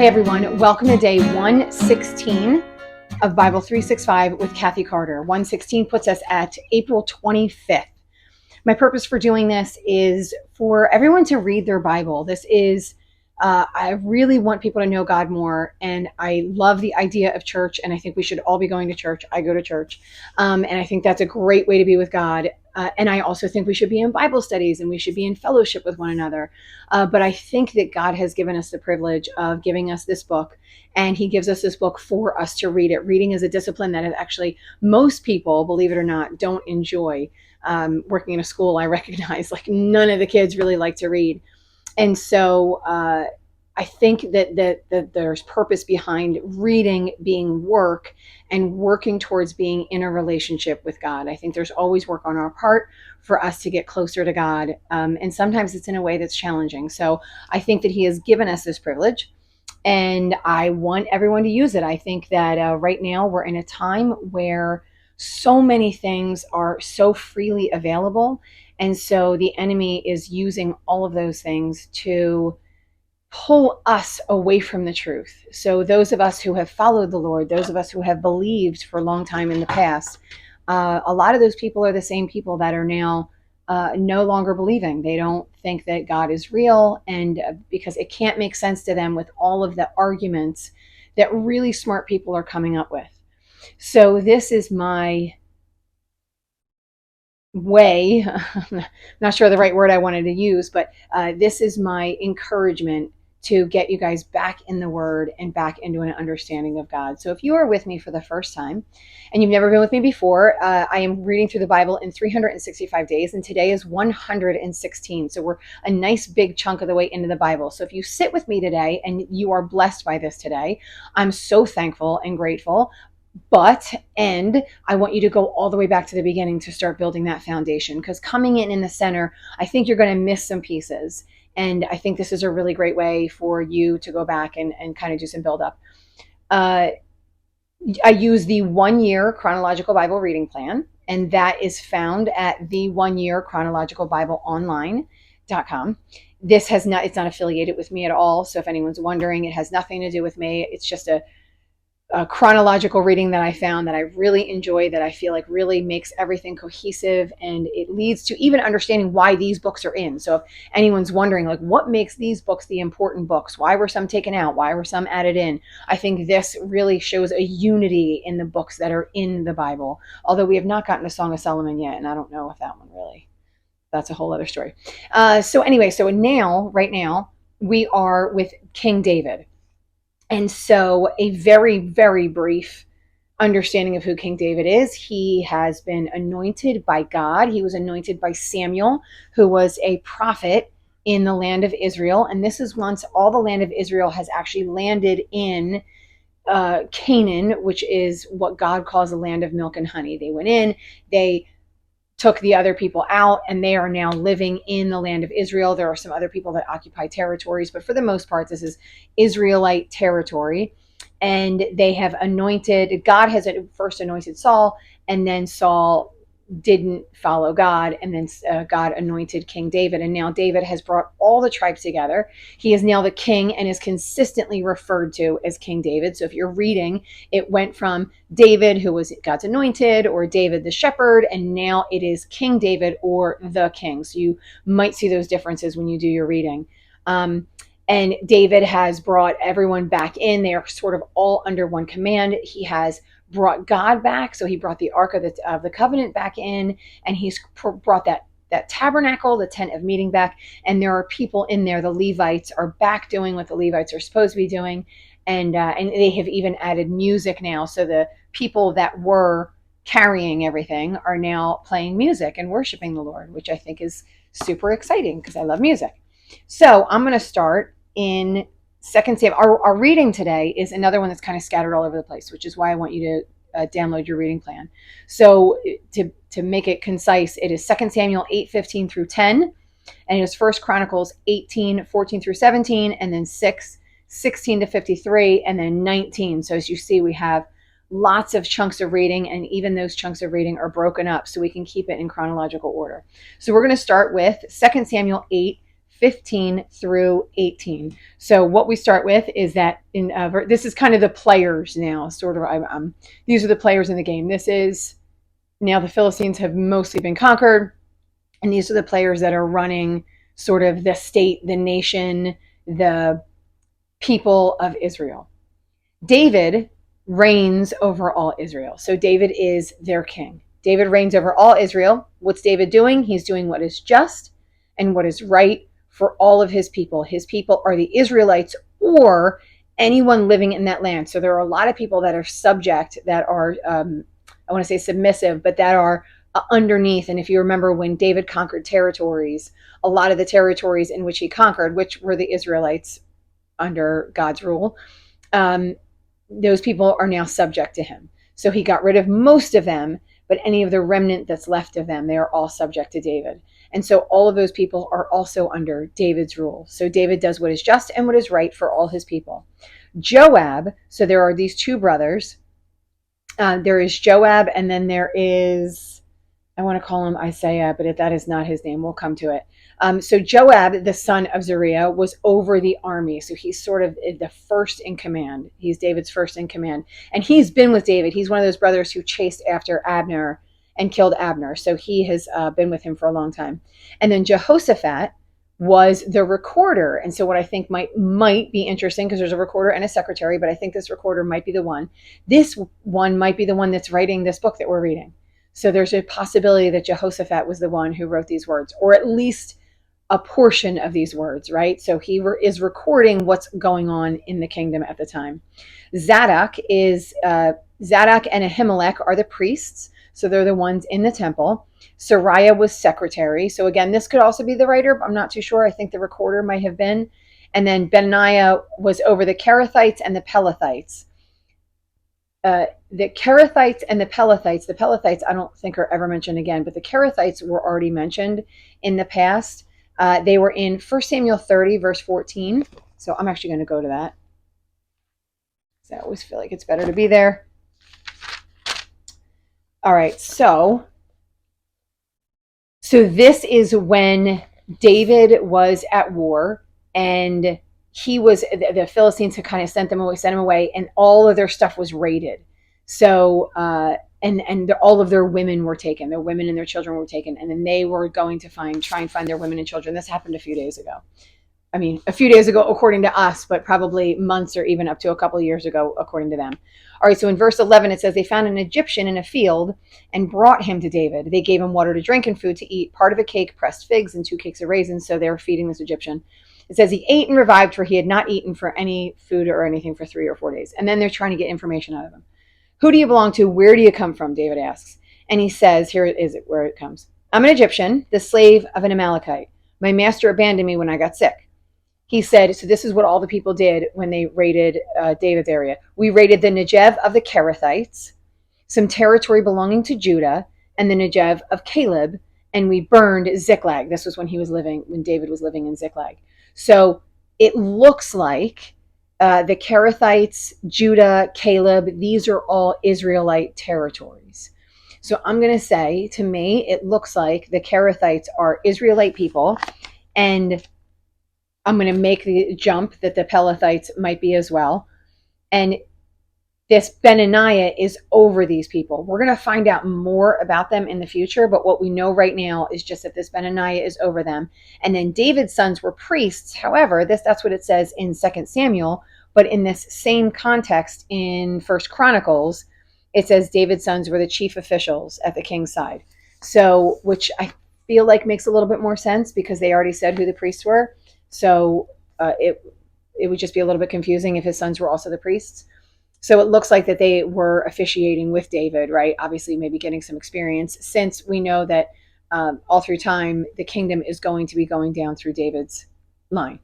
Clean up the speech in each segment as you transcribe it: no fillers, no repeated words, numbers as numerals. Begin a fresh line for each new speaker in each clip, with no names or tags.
Hey everyone, welcome to day 116 of Bible365 with Kathy Carter. 116 puts us at April 25th. My purpose for doing this is for everyone to read their Bible. I really want people to know God more, and I love the idea of church, and I think we should all be going to church. I go to church, and I think that's a great way to be with God. And I also think we should be in Bible studies and we should be in fellowship with one another. But I think that God has given us the privilege of giving us this book, and he gives us this book for us to read it. Reading is a discipline that is actually most people, believe it or not, don't enjoy. Working in a school, I recognize like none of the kids really like to read. And so I think that there's purpose behind reading being work and working towards being in a relationship with God. I think there's always work on our part for us to get closer to God. And sometimes it's in a way that's challenging. So I think that he has given us this privilege, and I want everyone to use it. I think that right now we're in a time where so many things are so freely available. And so the enemy is using all of those things to pull us away from the truth. So those of us who have followed the Lord, those of us who have believed for a long time in the past, a lot of those people are the same people that are now no longer believing. They don't think that God is real, and because it can't make sense to them with all of the arguments that really smart people are coming up with. So this is my way, I'm not sure the right word I wanted to use, but this is my encouragement to get you guys back in the Word and back into an understanding of God. So if you are with me for the first time and you've never been with me before, I am reading through the Bible in 365 days, and today is 116. So we're a nice big chunk of the way into the Bible. So if you sit with me today and you are blessed by this today, I'm so thankful and grateful. And I want you to go all the way back to the beginning to start building that foundation, because coming in the center, I think you're going to miss some pieces. And I think this is a really great way for you to go back and kind of do some build up. I use the 1 Year Chronological Bible reading plan, and that is found at the 1 Year Chronological Bible online.com. It's not affiliated with me at all. So if anyone's wondering, it has nothing to do with me. It's just a chronological reading that I found that I really enjoy, that I feel like really makes everything cohesive, and it leads to even understanding why these books are in. So if anyone's wondering, like, what makes these books the important books? Why were some taken out? Why were some added in? I think this really shows a unity in the books that are in the Bible, although we have not gotten to Song of Solomon yet, and I don't know if that one really, that's a whole other story. So right now, we are with King David. And so a very, very brief understanding of who King David is. He has been anointed by God. He was anointed by Samuel, who was a prophet in the land of Israel. And this is once all the land of Israel has actually landed in Canaan, which is what God calls the land of milk and honey. They went in, they took the other people out, and they are now living in the land of Israel. There are some other people that occupy territories, but for the most part, this is Israelite territory. And they have God has first anointed Saul, and then Saul didn't follow God, and then God anointed King David. And now David has brought all the tribes together. He is now the king and is consistently referred to as King David. So if you're reading, it went from David, who was God's anointed, or David the shepherd, and now it is King David or the king. So you might see those differences when you do your reading. And David has brought everyone back in. They are sort of all under one command. He has brought God back. So he brought the Ark of the Covenant back in, and he's brought that tabernacle, the tent of meeting, back. And there are people in there. The Levites are back doing what the Levites are supposed to be doing. And they have even added music now. So the people that were carrying everything are now playing music and worshiping the Lord, which I think is super exciting because I love music. So I'm going to start in 2 Samuel. Our reading today is another one that's kind of scattered all over the place, which is why I want you to download your reading plan. So to make it concise, it is 2 Samuel 8:15 through 10, and it is 1 Chronicles 18:14 through 17, and then 6:16 to 53, and then 19. So as you see, we have lots of chunks of reading, and even those chunks of reading are broken up so we can keep it in chronological order. So we're going to start with 2 Samuel 8, 15 through 18. So what we start with is that this is kind of the players now, sort of. These are the players in the game. This is now the Philistines have mostly been conquered, and these are the players that are running sort of the state, the nation, the people of Israel. David reigns over all Israel. So David is their king. David reigns over all Israel. What's David doing? He's doing what is just and what is right for all of his people. His people are the Israelites or anyone living in that land. So there are a lot of people that are subject, that are, I want to say submissive, but that are underneath. And if you remember when David conquered territories, a lot of the territories in which he conquered, which were the Israelites under God's rule, those people are now subject to him. So he got rid of most of them, but any of the remnant that's left of them, they are all subject to David. And so all of those people are also under David's rule. So David does what is just and what is right for all his people. Joab, so there are these two brothers. There is Joab, and then there is, I want to call him Isaiah, but that is not his name. We'll come to it. So Joab, the son of Zeruiah, was over the army. So he's sort of the first in command. He's David's first in command. And he's been with David. He's one of those brothers who chased after Abner and killed Abner. So he has been with him for a long time. And then Jehoshaphat was the recorder. And so what I think might be interesting, because there's a recorder and a secretary, but I think this recorder might be the one. This one might be the one that's writing this book that we're reading. So there's a possibility that Jehoshaphat was the one who wrote these words, or at least a portion of these words, right? So he is recording what's going on in the kingdom at the time. Zadok and Ahimelech are the priests. So they're the ones in the temple. Sariah was secretary. So again, this could also be the writer, but I'm not too sure. I think the recorder might have been. And then Benaiah was over the Kerethites and the Pelethites. The Kerethites and the Pelethites I don't think are ever mentioned again, but the Kerethites were already mentioned in the past. They were in 1 Samuel 30, verse 14. So I'm actually going to go to that. So I always feel like it's better to be there. All right, so this is when David was at war, and the Philistines had kind of sent him away, and all of their stuff was raided. So and all of their women were taken. Their women and their children were taken, and then they were going to try and find their women and children. This happened a few days ago. I mean, a few days ago, according to us, but probably months or even up to a couple of years ago, according to them. All right, so in verse 11, it says, they found an Egyptian in a field and brought him to David. They gave him water to drink and food to eat, part of a cake, pressed figs, and 2 cakes of raisins. So they were feeding this Egyptian. It says he ate and revived, for he had not eaten for any food or anything for 3 or 4 days. And then they're trying to get information out of him. Who do you belong to? Where do you come from? David asks. And he says, here is it where it comes. I'm an Egyptian, the slave of an Amalekite. My master abandoned me when I got sick. He said, so this is what all the people did when they raided David's area. We raided the Negev of the Kerethites, some territory belonging to Judah, and the Negev of Caleb, and we burned Ziklag. This was when David was living in Ziklag. So it looks like the Kerethites, Judah, Caleb, these are all Israelite territories. So I'm going to say, to me, it looks like the Kerethites are Israelite people, and I'm going to make the jump that the Pelethites might be as well. And this Benaniah is over these people. We're going to find out more about them in the future, but what we know right now is just that this Benaniah is over them. And then David's sons were priests. However, that's what it says in 2 Samuel, but in this same context in 1Chronicles, it says David's sons were the chief officials at the king's side. So, which I feel like makes a little bit more sense because they already said who the priests were. So it would just be a little bit confusing if his sons were also the priests. So it looks like that they were officiating with David, right? Obviously, maybe getting some experience, since we know that all through time, the kingdom is going to be going down through David's line.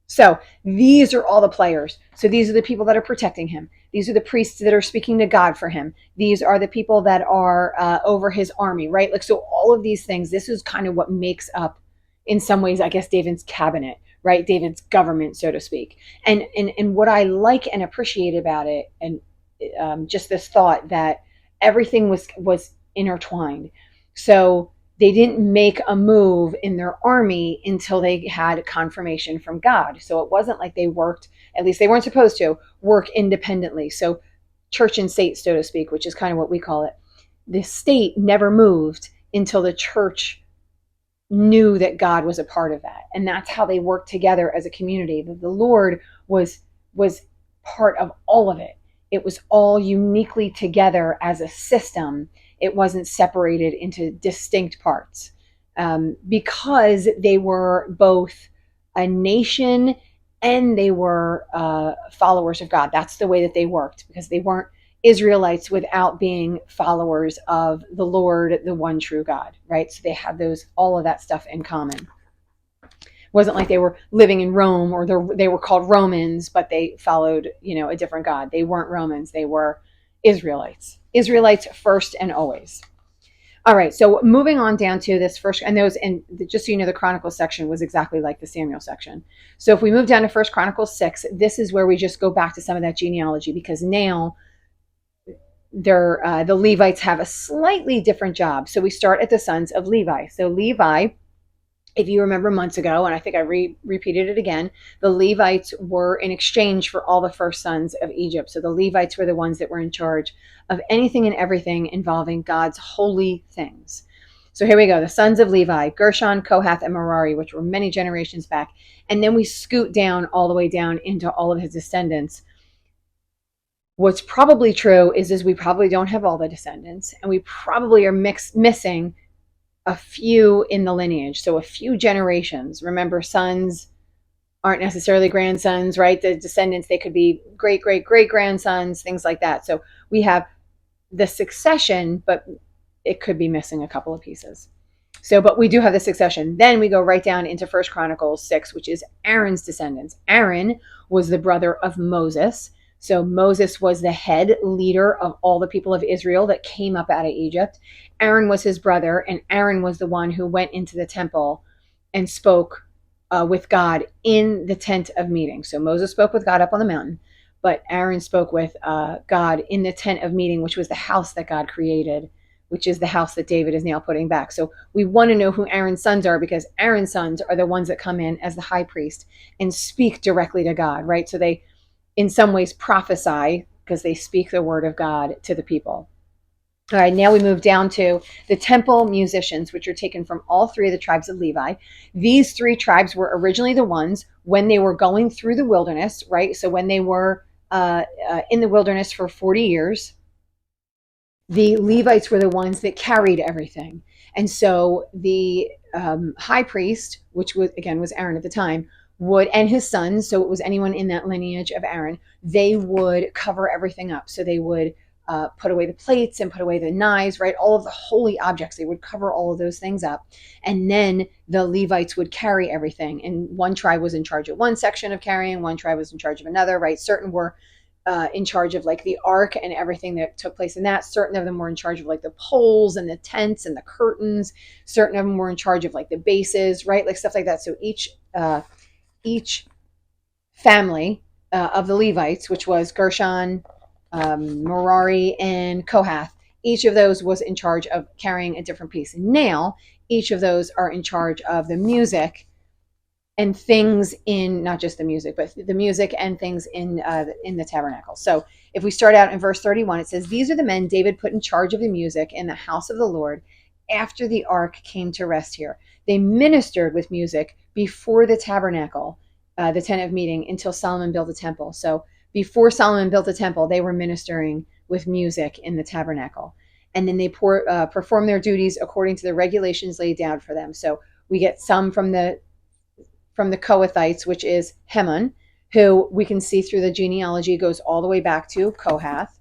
So these are all the players. So these are the people that are protecting him. These are the priests that are speaking to God for him. These are the people that are over his army, right? Like, so all of these things, this is kind of what makes up, in some ways, I guess, David's cabinet, right? David's government, so to speak. And what I like and appreciate about it, and just this thought that everything was intertwined. So they didn't make a move in their army until they had confirmation from God. So it wasn't like they worked, at least they weren't supposed to, work independently. So church and state, so to speak, which is kind of what we call it. The state never moved until the church knew that God was a part of that. And that's how they worked together as a community. The Lord was part of all of it. It was all uniquely together as a system. It wasn't separated into distinct parts, because they were both a nation and they were followers of God. That's the way that they worked, because they weren't Israelites without being followers of the Lord, the one true God, right? So they had all of that stuff in common. It wasn't like they were living in Rome, or they were called Romans, but they followed, a different God. They weren't Romans. They were Israelites. Israelites first and always. All right, so moving on down to this first, and just so you know, the Chronicles section was exactly like the Samuel section. So if we move down to 1Chronicles 6, this is where we just go back to some of that genealogy, because now the Levites have a slightly different job. So we start at the sons of Levi. So Levi, if you remember months ago, and I think I repeated it again, the Levites were in exchange for all the first sons of Egypt. So the Levites were the ones that were in charge of anything and everything involving God's holy things. So here we go. The sons of Levi: Gershon, Kohath, and Merari, which were many generations back. And then we scoot down all the way down into all of his descendants. What's probably true is we probably don't have all the descendants, and we probably are missing a few in the lineage. So a few generations. Remember, sons aren't necessarily grandsons, right? The descendants, they could be great, great, great grandsons, things like that. So we have the succession, but it could be missing a couple of pieces. So, but we do have the succession. Then we go right down into 1Chronicles 6, which is Aaron's descendants. Aaron was the brother of Moses. So Moses was the head leader of all the people of Israel that came up out of Egypt. Aaron was his brother, and Aaron was the one who went into the temple and spoke with God in the tent of meeting. So Moses spoke with God up on the mountain, but Aaron spoke with God in the tent of meeting, which was the house that God created, which is the house that David is now putting back. So we want to know who Aaron's sons are, because Aaron's sons are the ones that come in as the high priest and speak directly to God, right? So they, in some ways, prophesy, because they speak the word of God to the people. All right, now we move down to the temple musicians, which are taken from all three of the tribes of Levi. These three tribes were originally the ones when they were going through the wilderness, right? So when they were in the wilderness for 40 years, the Levites were the ones that carried everything. And so the high priest, which was Aaron at the time, would, and his sons, so it was anyone in that lineage of Aaron, they would cover everything up. So they would put away the plates and put away the knives, right? All of the holy objects, they would cover all of those things up. And then the Levites would carry everything. And one tribe was in charge of one section of carrying, one tribe was in charge of another, right? Certain were in charge of like the ark and everything that took place in that. Certain of them were in charge of like the poles and the tents and the curtains. Certain of them were in charge of like the bases, right? Like stuff like that. So each family of the Levites, which was Gershon, Merari, and Kohath, each of those was in charge of carrying a different piece. Now, each of those are in charge of the music and things in, not just the music, but the music and things in the tabernacle. So if we start out in verse 31, it says, "These are the men David put in charge of the music in the house of the Lord after the ark came to rest here. They ministered with music before the tabernacle, the tent of meeting, until Solomon built the temple." So before Solomon built the temple, they were ministering with music in the tabernacle. And then they perform their duties according to the regulations laid down for them. So we get some from the Kohathites, which is Heman, who we can see through the genealogy goes all the way back to Kohath.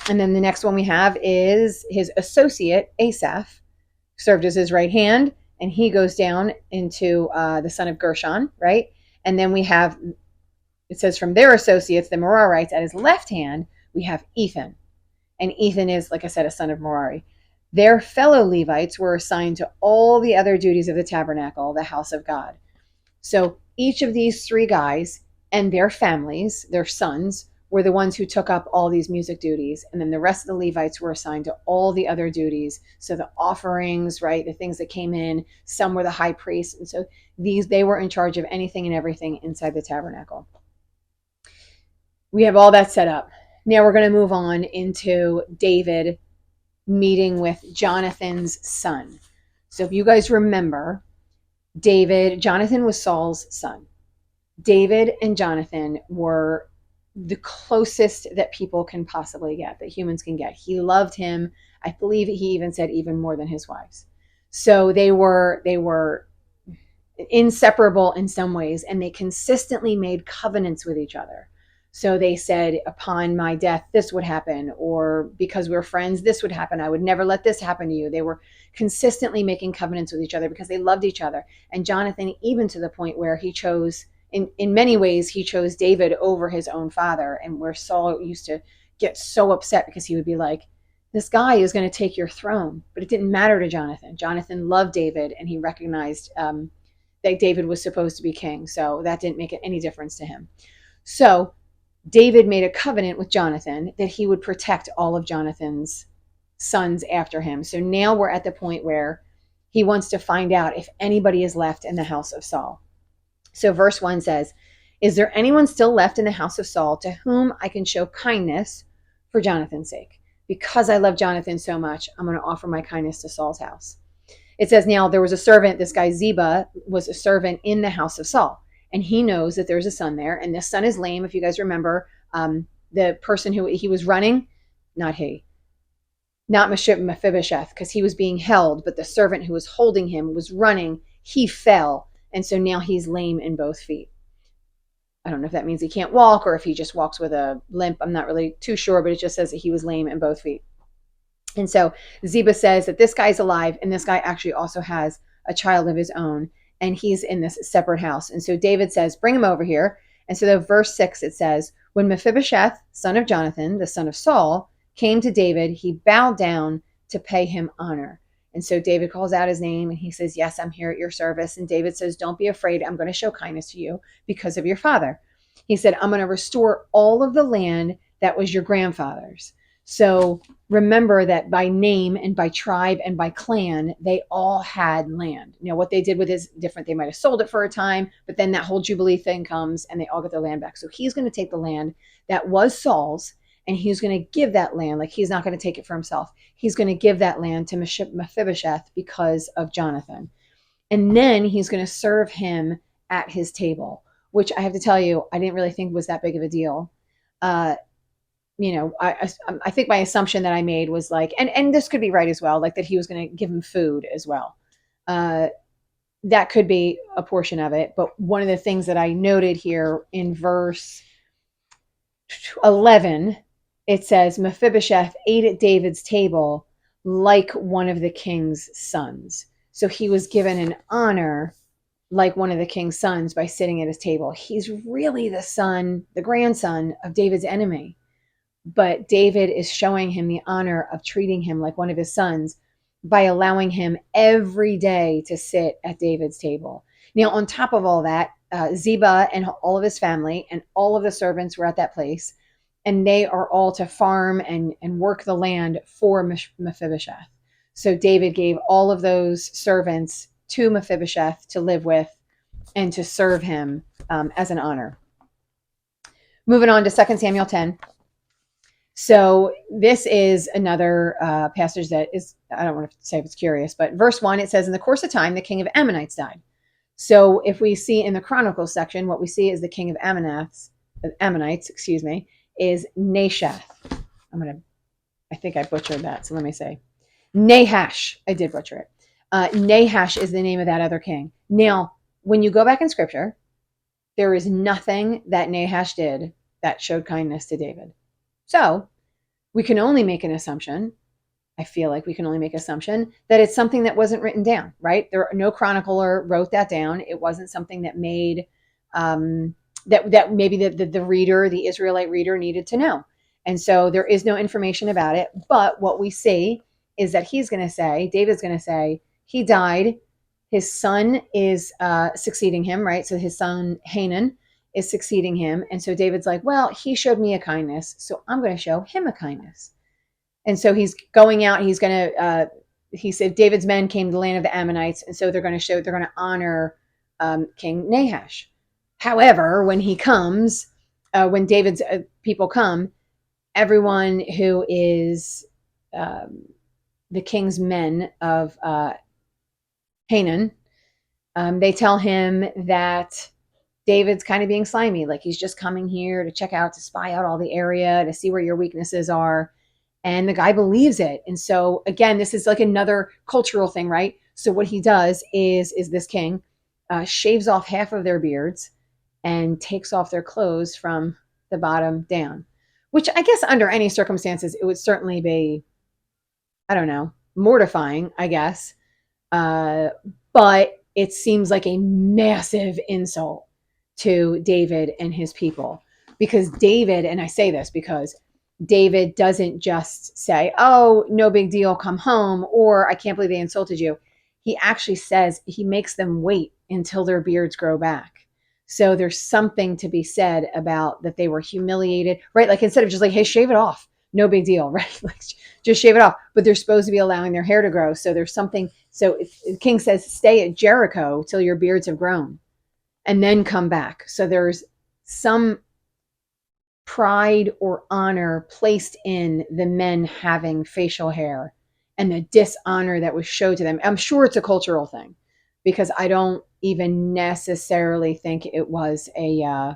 And then the next one we have is his associate, Asaph, served as his right hand, and he goes down into the son of Gershon, right? And then we have, it says from their associates, the Merarites, at his left hand, we have Ethan. And Ethan is, like I said, a son of Merari. Their fellow Levites were assigned to all the other duties of the tabernacle, the house of God. So each of these three guys and their families, their sons, were the ones who took up all these music duties. And then the rest of the Levites were assigned to all the other duties. So the offerings, right, the things that came in, some were the high priests. And so they were in charge of anything and everything inside the tabernacle. We have all that set up. Now we're going to move on into David meeting with Jonathan's son. So if you guys remember, Jonathan was Saul's son. David and Jonathan were the closest that people can possibly get, that humans can get. He loved him. I believe he even said even more than his wives. So they were inseparable in some ways, and they consistently made covenants with each other. So they said, upon my death, this would happen, or because we're friends, this would happen. I would never let this happen to you. They were consistently making covenants with each other because they loved each other. And Jonathan, even to the point where he chose, in many ways, he chose David over his own father, and where Saul used to get so upset because he would be like, this guy is going to take your throne. But it didn't matter to Jonathan. Jonathan loved David, and he recognized that David was supposed to be king. So that didn't make any difference to him. So David made a covenant with Jonathan that he would protect all of Jonathan's sons after him. So now we're at the point where he wants to find out if anybody is left in the house of Saul. So verse 1 says, is there anyone still left in the house of Saul to whom I can show kindness for Jonathan's sake? Because I love Jonathan so much, I'm going to offer my kindness to Saul's house. It says, now there was a servant, this guy Ziba was a servant in the house of Saul. And he knows that there's a son there. And this son is lame. If you guys remember, the person who he was running, not Mephibosheth, because he was being held, but the servant who was holding him was running. He fell. And so now he's lame in both feet. I don't know if that means he can't walk or if he just walks with a limp. I'm not really too sure, but it just says that he was lame in both feet. And so Ziba says that this guy's alive, and this guy actually also has a child of his own. And he's in this separate house. And so David says, bring him over here. And so the verse 6, it says, when Mephibosheth, son of Jonathan, the son of Saul, came to David, he bowed down to pay him honor. And so David calls out his name and he says, yes, I'm here at your service. And David says, don't be afraid. I'm going to show kindness to you because of your father. He said, I'm going to restore all of the land that was your grandfather's. So remember that by name and by tribe and by clan, they all had land. You know, what they did with it is different. They might have sold it for a time, but then that whole Jubilee thing comes and they all get their land back. So he's going to take the land that was Saul's and he's going to give that land, like he's not going to take it for himself. He's going to give that land to Mephibosheth because of Jonathan. And then he's going to serve him at his table, which I have to tell you, I didn't really think was that big of a deal. You know, I think my assumption that I made was like, and this could be right as well, like that he was going to give him food as well. That could be a portion of it. But one of the things that I noted here in verse 11, it says, Mephibosheth ate at David's table like one of the king's sons. So he was given an honor like one of the king's sons by sitting at his table. He's really the grandson of David's enemy. But David is showing him the honor of treating him like one of his sons by allowing him every day to sit at David's table. Now, on top of all that, Ziba and all of his family and all of the servants were at that place, and they are all to farm and work the land for Mephibosheth. So David gave all of those servants to Mephibosheth to live with and to serve him as an honor. Moving on to 2 Samuel 10. So this is another passage that is, I don't want to say if it's curious, but verse 1, it says, in the course of time, the king of Ammonites died. So if we see in the Chronicles section, what we see is the king of Ammonites, is Nahash. I think I butchered that, so let me say. Nahash, I did butcher it. Nahash is the name of that other king. Now, when you go back in scripture, there is nothing that Nahash did that showed kindness to David. So we can only make an assumption. I feel like we can only make an assumption that it's something that wasn't written down, right? No chronicler wrote that down. It wasn't something that made that maybe the reader, the Israelite reader, needed to know. And so there is no information about it. But what we see is that David's going to say, he died. His son is succeeding him, right? So his son Hanan is succeeding him. And so David's like, well, he showed me a kindness, so I'm going to show him a kindness. And so he's going out. He's going to, he said, David's men came to the land of the Ammonites. And so they're going to honor King Nahash. However, when he comes, when David's people come, everyone who is the king's men of Canaan, they tell him that David's kind of being slimy, like he's just coming here to check out, to spy out all the area, to see where your weaknesses are. And the guy believes it. And so again, this is like another cultural thing, right? So what he does is this king shaves off half of their beards and takes off their clothes from the bottom down, which I guess under any circumstances, it would certainly be, I don't know, mortifying, I guess. But it seems like a massive insult to David and his people, because David, and I say this because David doesn't just say, oh, no big deal, come home, or I can't believe they insulted you. He actually says, he makes them wait until their beards grow back. So there's something to be said about that they were humiliated, right? Like instead of just like, hey, shave it off, no big deal, right? Like just shave it off. But they're supposed to be allowing their hair to grow. So there's something. So the king says, stay at Jericho till your beards have grown and then come back. So there's some pride or honor placed in the men having facial hair and the dishonor that was showed to them. I'm sure it's a cultural thing, because I don't even necessarily think it was a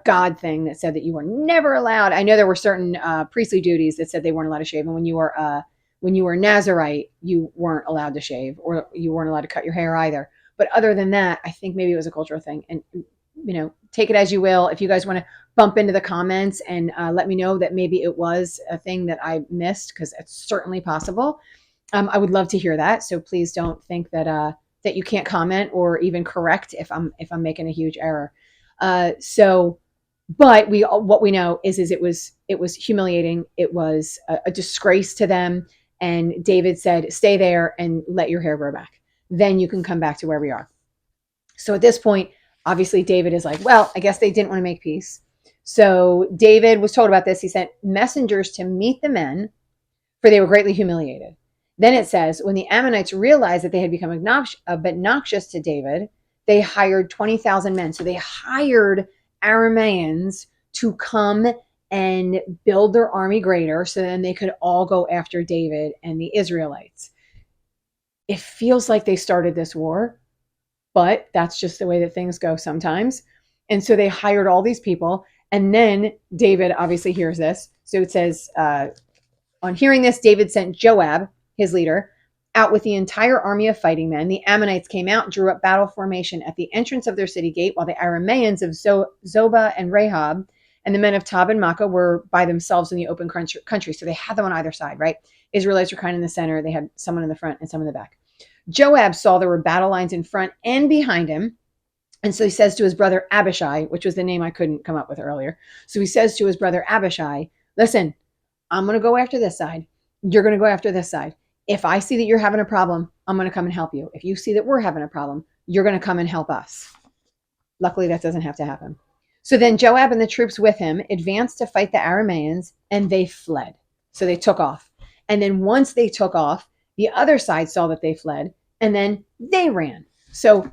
God thing that said that you were never allowed. I know there were certain priestly duties that said they weren't allowed to shave, and when you were Nazarite, you weren't allowed to shave, or you weren't allowed to cut your hair either. But other than that, I think maybe it was a cultural thing. And take it as you will. If you guys want to bump into the comments and let me know that maybe it was a thing that I missed, because it's certainly possible. I would love to hear that. So please don't think that that you can't comment or even correct if I'm making a huge error. But what we know is it was humiliating. It was a disgrace to them. And David said, stay there and let your hair grow back. Then you can come back to where we are. So at this point, obviously David is like, well, I guess they didn't want to make peace. So David was told about this. He sent messengers to meet the men, for they were greatly humiliated. Then it says, when the Ammonites realized that they had become obnoxious to David, they hired 20,000 men. So they hired Arameans to come and build their army greater, so then they could all go after David and the Israelites. It feels like they started this war, but that's just the way that things go sometimes. And so they hired all these people. And then David obviously hears this. So it says, on hearing this, David sent Joab, his leader, out with the entire army of fighting men. The Ammonites came out and drew up battle formation at the entrance of their city gate, while the Arameans of Zobah and Rahab and the men of Tob and Makkah were by themselves in the open country. So they had them on either side, right? Israelites were kind of in the center. They had someone in the front and some in the back. Joab saw there were battle lines in front and behind him. And so he says to his brother Abishai, which was the name I couldn't come up with earlier. So he says to his brother Abishai, listen, I'm going to go after this side. You're going to go after this side. If I see that you're having a problem, I'm going to come and help you. If you see that we're having a problem, you're going to come and help us. Luckily, that doesn't have to happen. So then Joab and the troops with him advanced to fight the Arameans, and they fled. So they took off. And then once they took off, the other side saw that they fled, and then they ran. So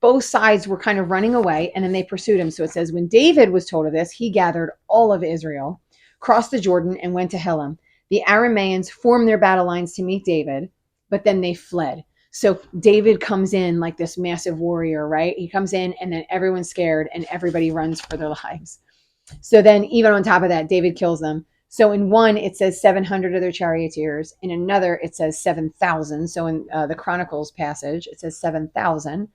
both sides were kind of running away, and then they pursued him. So it says, when David was told of this, he gathered all of Israel, crossed the Jordan, and went to Helam. The Arameans formed their battle lines to meet David, but then they fled. So David comes in like this massive warrior, right? He comes in, and then everyone's scared, and everybody runs for their lives. So then even on top of that, David kills them. So in one, it says 700 of their charioteers. In another, it says 7,000. So in the Chronicles passage, it says 7,000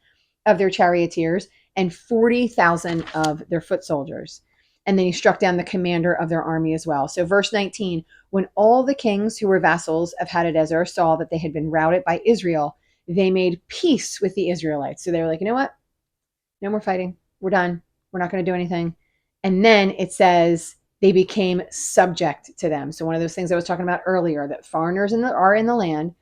of their charioteers and 40,000 of their foot soldiers. And then he struck down the commander of their army as well. So verse 19, when all the kings who were vassals of Hadadezer saw that they had been routed by Israel, they made peace with the Israelites. So they were like, you know what? No more fighting. We're done. We're not going to do anything. And then it says they became subject to them. So one of those things I was talking about earlier, that foreigners are in the land,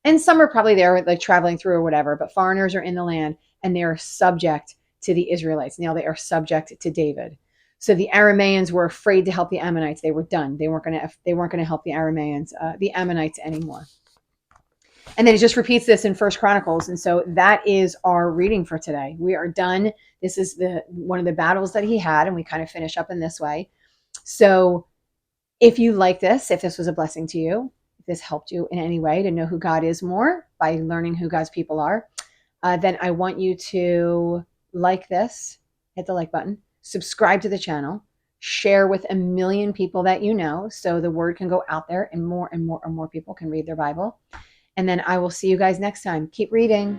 and some are probably there like traveling through or whatever, but foreigners are in the land and they are subject to the Israelites. Now they are subject to David. So the Arameans were afraid to help the Ammonites. They were done. They weren't going to help the the Ammonites anymore. And then it just repeats this in 1 Chronicles. And so that is our reading for today. We are done. This is one of the battles that he had, and we kind of finish up in this way. So if you like this, if this was a blessing to you, if this helped you in any way to know who God is more by learning who God's people are, then I want you to like this, hit the like button, subscribe to the channel, share with a million people that you know so the word can go out there and more people can read their Bible. And then I will see you guys next time. Keep reading.